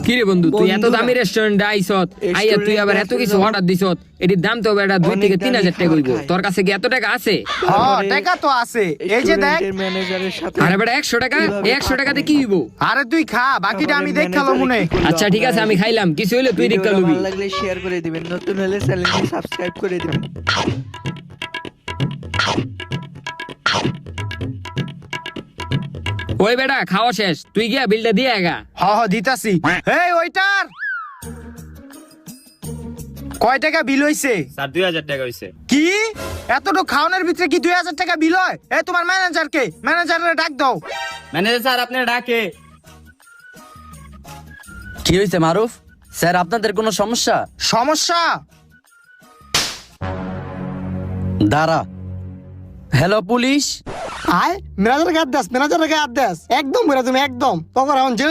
কি রে বন্ধু, তুই এত দামি রেস্টুরেন্টে আইছত, আইয়া তুই আবার এত কিছু অর্ডার দিছত, এটির দাম তো এটা 2 থেকে 3,000 টাকা হইব। তোর কাছে কি এত টাকা আছে? হ্যাঁ টাকা তো আছে, এই যে দেখ। ম্যানেজারের সাথে আরে বেটা 100 টাকা, এই 100 টাকাতে কি হইব? আরে তুই খা, বাকিটা আমি দেখালো মনে। আচ্ছা ঠিক আছে, আমি খাইলাম, কিছু হইলে তুই রিক্কা লবি। ভালো লাগলে শেয়ার করে দিবেন, নতুন হলে চ্যানেলটি সাবস্ক্রাইব করে দিবেন। ওই বেটা খাওয়া শেষ, তুই গিয়া বিলটা দিয়ে আগা। দিতাছি। এই ওইটার কয় টাকা বিল হইছে? স্যার 2,000 টাকা হইছে। কি এতটুকু খাওয়ানোর ভিতরে কি 2,000 টাকা বিল হয়? এই তোমার ম্যানেজার কে? ম্যানেজারে ডাক দাও। ম্যানেজার স্যার আপনার ডাকে। কি হয়েছে মারুফ স্যার, আপনাদের কোনো সমস্যা? সমস্যা? দাঁড়া। Hello police. আয় ম্যানেজার গাদ দাস, ম্যানেজার গাদ দাস, একদম বেরা তুমি একদম তখন এখন জেলে